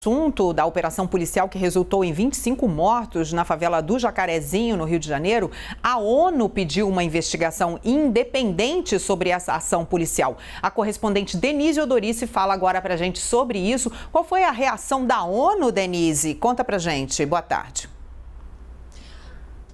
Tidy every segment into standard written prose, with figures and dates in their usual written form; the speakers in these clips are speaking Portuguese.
Assunto da operação policial que resultou em 25 mortos na favela do Jacarezinho, no Rio de Janeiro, a ONU pediu uma investigação independente sobre essa ação policial. A correspondente Denise Odorice fala agora pra gente sobre isso. Qual foi a reação da ONU, Denise? Conta pra gente. Boa tarde.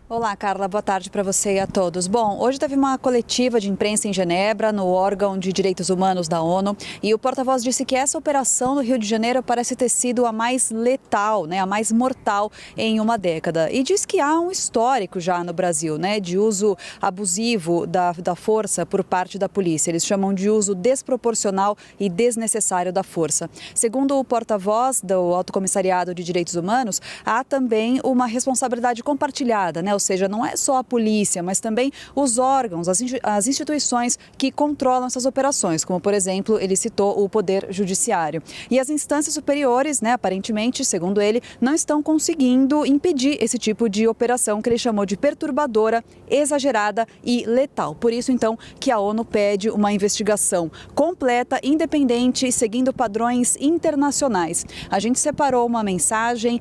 Olá, Carla. Boa tarde para você e a todos. Bom, hoje teve uma coletiva de imprensa em Genebra, no órgão de direitos humanos da ONU, e o porta-voz disse que essa operação no Rio de Janeiro parece ter sido a mais letal, a mais mortal em uma década. E diz que há um histórico já no Brasil, de uso abusivo da força por parte da polícia. Eles chamam de uso desproporcional e desnecessário da força. Segundo o porta-voz do Alto Comissariado de Direitos Humanos, há também uma responsabilidade compartilhada, ou seja, não é só a polícia, mas também os órgãos, as instituições que controlam essas operações, como, por exemplo, ele citou o Poder Judiciário. E as instâncias superiores, aparentemente, segundo ele, não estão conseguindo impedir esse tipo de operação que ele chamou de perturbadora, exagerada e letal. Por isso, então, que a ONU pede uma investigação completa, independente e seguindo padrões internacionais. A gente separou uma mensagem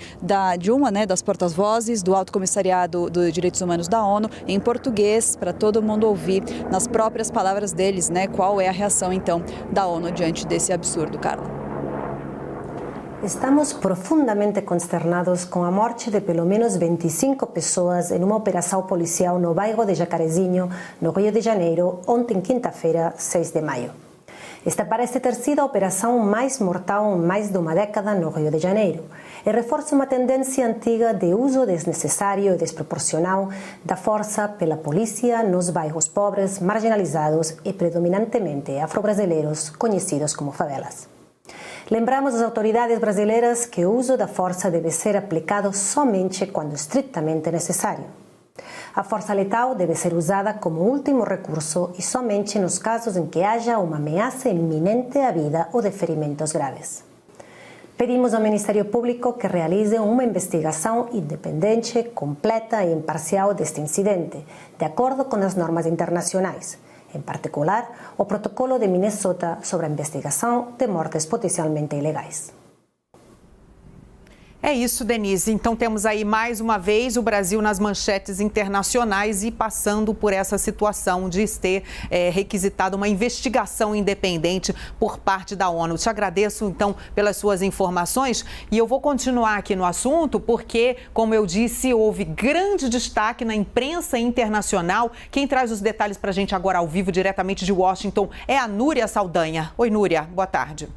de uma das porta-vozes do Alto Comissariado de Direitos Humanos da ONU, em português, para todo mundo ouvir nas próprias palavras deles, qual é a reação, então, da ONU diante desse absurdo, Carla. Estamos profundamente consternados com a morte de pelo menos 25 pessoas em uma operação policial no bairro de Jacarezinho, no Rio de Janeiro, ontem, quinta-feira, 6 de maio. Esta parece ter sido a operação mais mortal em mais de uma década no Rio de Janeiro e reforça uma tendência antiga de uso desnecessário e desproporcional da força pela polícia nos bairros pobres, marginalizados e predominantemente afro-brasileiros, conhecidos como favelas. Lembramos às autoridades brasileiras que o uso da força deve ser aplicado somente quando estritamente necessário. A força letal deve ser usada como último recurso e somente nos casos em que haja uma ameaça iminente à vida ou de ferimentos graves. Pedimos ao Ministério Público que realize uma investigação independente, completa e imparcial deste incidente, de acordo com as normas internacionais, em particular o Protocolo de Minnesota sobre a investigação de mortes potencialmente ilegais. É isso, Denise. Então temos aí mais uma vez o Brasil nas manchetes internacionais e passando por essa situação de ter requisitado uma investigação independente por parte da ONU. Te agradeço, então, pelas suas informações e eu vou continuar aqui no assunto porque, como eu disse, houve grande destaque na imprensa internacional. Quem traz os detalhes para a gente agora ao vivo, diretamente de Washington, é a Núria Saldanha. Oi, Núria. Boa tarde.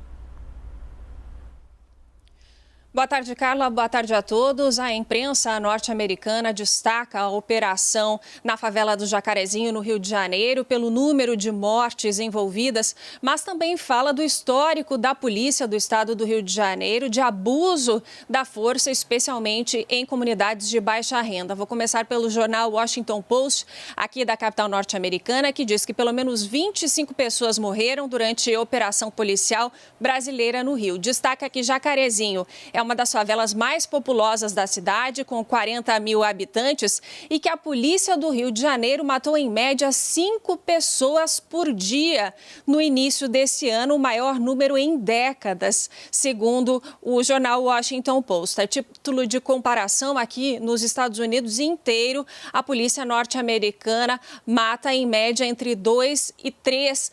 Boa tarde, Carla. Boa tarde a todos. A imprensa norte-americana destaca a operação na favela do Jacarezinho, no Rio de Janeiro, pelo número de mortes envolvidas, mas também fala do histórico da polícia do estado do Rio de Janeiro, de abuso da força, especialmente em comunidades de baixa renda. Vou começar pelo jornal Washington Post, aqui da capital norte-americana, que diz que pelo menos 25 pessoas morreram durante a operação policial brasileira no Rio. Destaca que Jacarezinho é uma das favelas mais populosas da cidade, com 40 mil habitantes, e que a polícia do Rio de Janeiro matou em média 5 pessoas por dia no início desse ano, o maior número em décadas, segundo o jornal Washington Post. A título de comparação, aqui nos Estados Unidos inteiro, a polícia norte-americana mata em média entre 2 e 3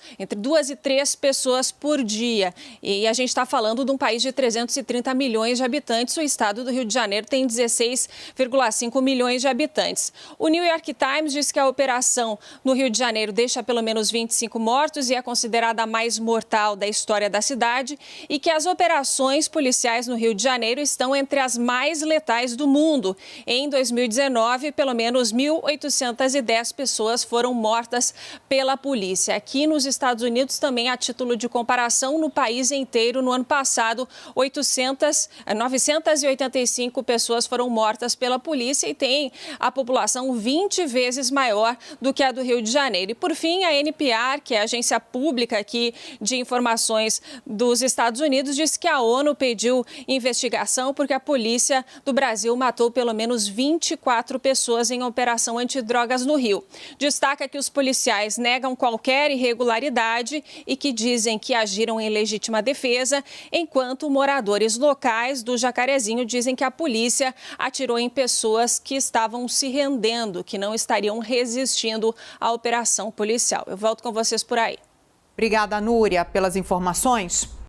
pessoas por dia. E a gente está falando de um país de 330 milhões de habitantes. O estado do Rio de Janeiro tem 16,5 milhões de habitantes. O New York Times diz que a operação no Rio de Janeiro deixa pelo menos 25 mortos e é considerada a mais mortal da história da cidade e que as operações policiais no Rio de Janeiro estão entre as mais letais do mundo. Em 2019, pelo menos 1.810 pessoas foram mortas pela polícia. Aqui nos Estados Unidos, também a título de comparação, no país inteiro, no ano passado, 985 pessoas foram mortas pela polícia e tem a população 20 vezes maior do que a do Rio de Janeiro. E, por fim, a NPR, que é a agência pública aqui de informações dos Estados Unidos, diz que a ONU pediu investigação porque a polícia do Brasil matou pelo menos 24 pessoas em operação antidrogas no Rio. Destaca que os policiais negam qualquer irregularidade e que dizem que agiram em legítima defesa, enquanto moradores locais policiais do Jacarezinho dizem que a polícia atirou em pessoas que estavam se rendendo, que não estariam resistindo à operação policial. Eu volto com vocês por aí. Obrigada, Núria, pelas informações.